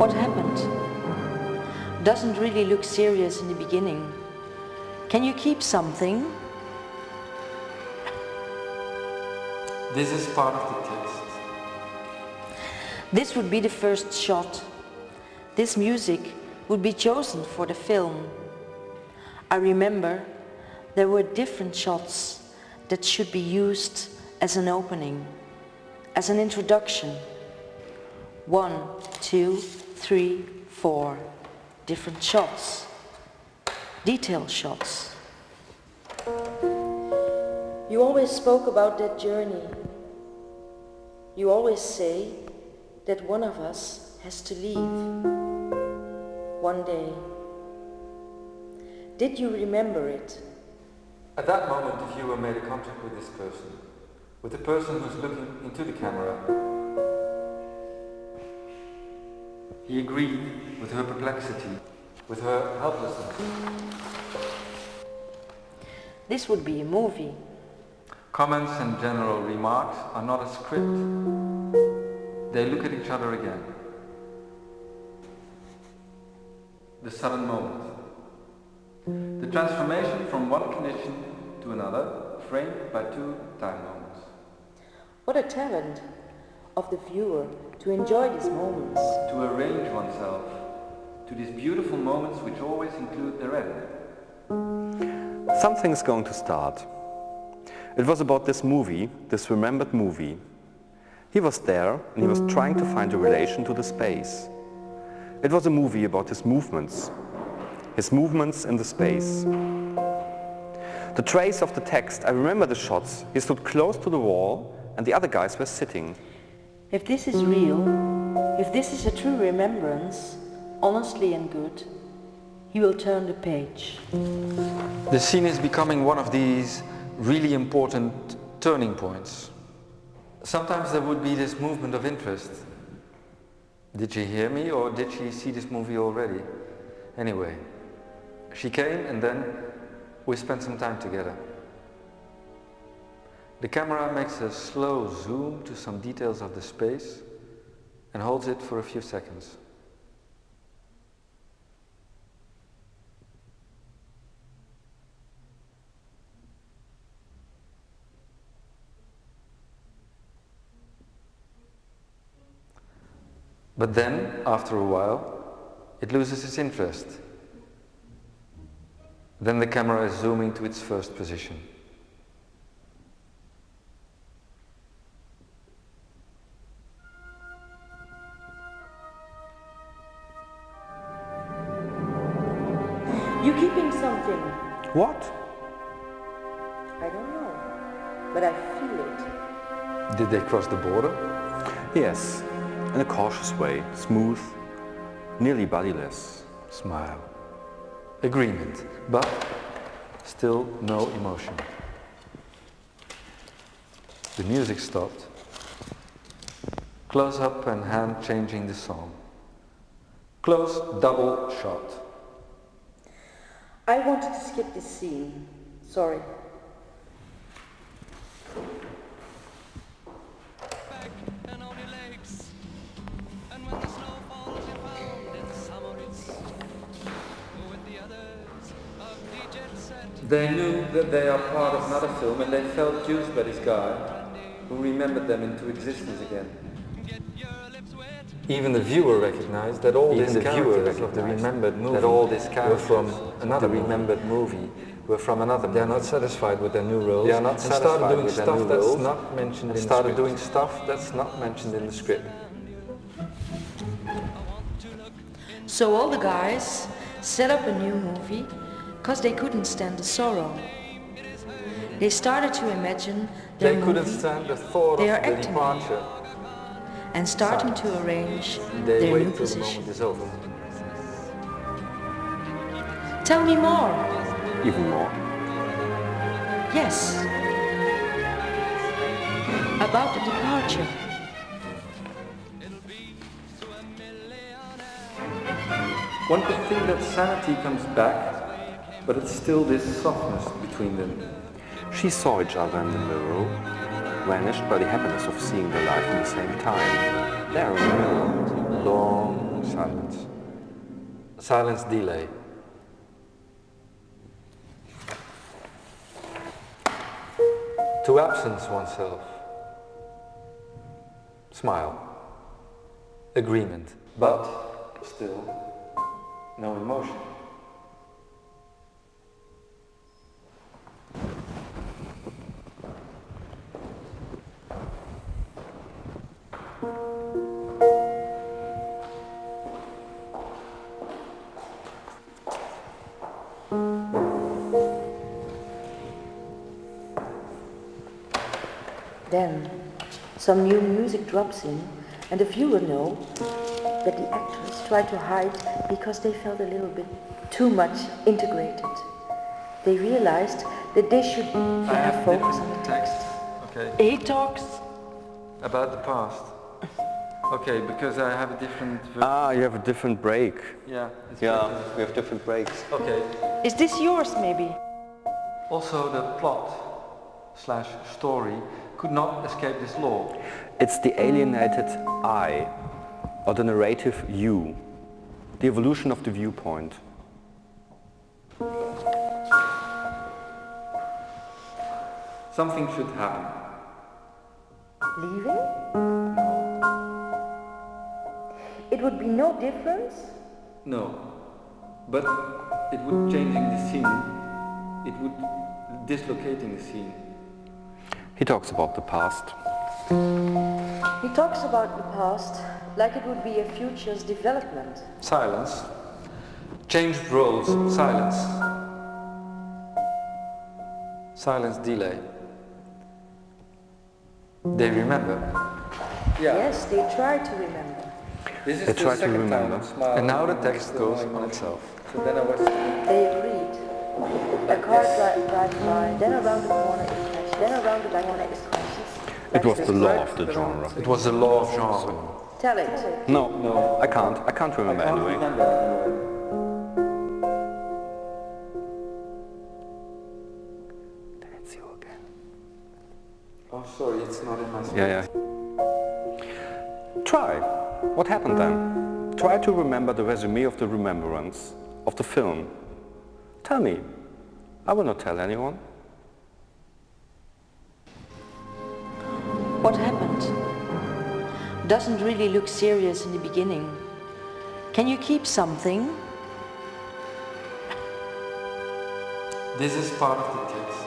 What happened? Doesn't really look serious in the beginning. Can you keep something? This is part of the test. This would be the first shot. This music would be chosen for the film. I remember there were different shots that should be used as an opening, as an introduction. 1, 2, 3, 4 different shots, detail shots. You always spoke about that journey. You always say that one of us has to leave one day. Did you remember it? At that moment, the viewer made a contact with this person, with the person who's looking into the camera. He agreed with her perplexity, with her helplessness. This would be a movie. Comments and general remarks are not a script. They look at each other again. The sudden moment. The transformation from one condition to another, framed by 2 time moments. What a talent of the viewer to enjoy these moments. To arrange oneself to these beautiful moments which always include their end. Something's going to start. It was about this movie, this remembered movie. He was there and he was trying to find a relation to the space. It was a movie about his movements in the space. The trace of the text, I remember the shots. He stood close to the wall and the other guys were sitting. If this is real, if this is a true remembrance, honestly and good, he will turn the page. The scene is becoming one of these really important turning points. Sometimes there would be this movement of interest. Did she hear me or did she see this movie already? Anyway, she came and then we spent some time together. The camera makes a slow zoom to some details of the space and holds it for a few seconds. But then, after a while, it loses its interest. Then the camera is zooming to its first position. You keeping something? What? I don't know, but I feel it. Did they cross the border? Yes, in a cautious way, smooth, nearly bodiless. Smile. Agreement, but still no emotion. The music stopped. Close up and hand changing the song. Close double shot. I wanted to skip this scene. Sorry. They knew that they are part of another film and they felt used by this guy who remembered them into existence again. Even the viewer recognized that all these characters of the remembered movie were from another remembered movie. Were from another. They are not satisfied with their new roles. They are not satisfied with their new roles. Not mentioned in the script. Started doing stuff that's not mentioned in the script. So all the guys set up a new movie because they couldn't stand the sorrow. They started to imagine their They couldn't stand the thought of the departure. And starting to arrange They their wait new till the position. moment is over. Tell me more. Even more. Yes. About the departure. One could think that sanity comes back, but it's still this softness between them. She saw each other in the mirror, vanished by the happiness of seeing their life in the same time. There in the mirror, long silence. silence. Silence delay. To absence oneself. Smile. Agreement. But still no emotion. Then some new music drops in and the viewer know that the actors tried to hide because they felt a little bit too much integrated. They realized that they should have focus on the text. Okay. He talks About the past. Okay, because I have a different version. Ah, you have a different break. Yeah. Yeah, we have different breaks. Okay. Is this yours, maybe? Also the plot slash story could not escape this law. It's the alienated I, or the narrative you, the evolution of the viewpoint. Something should happen. Leaving? It would be no difference? No. But it would changing the scene. It would dislocating the scene. He talks about the past. He talks about the past like it would be a future's development. Silence. Changed roles. Silence. Silence delay. They remember. Yeah. Yes, they try to remember. This is They the try to second remember. time I'm smiling. And now the text goes on itself. So then I was... They agreed. A car drives by, then around the corner it crashes, then around the corner it crashes. It was the law of the genre. It was the law of genre. Tell it. No, I can't remember anyway. Then it's you again. Oh, sorry, it's not in my script. Yeah. Try. What happened then? Try to remember the resume of the remembrance of the film. Tell me. I will not tell anyone. What happened? Doesn't really look serious in the beginning. Can you keep something? This is part of the text.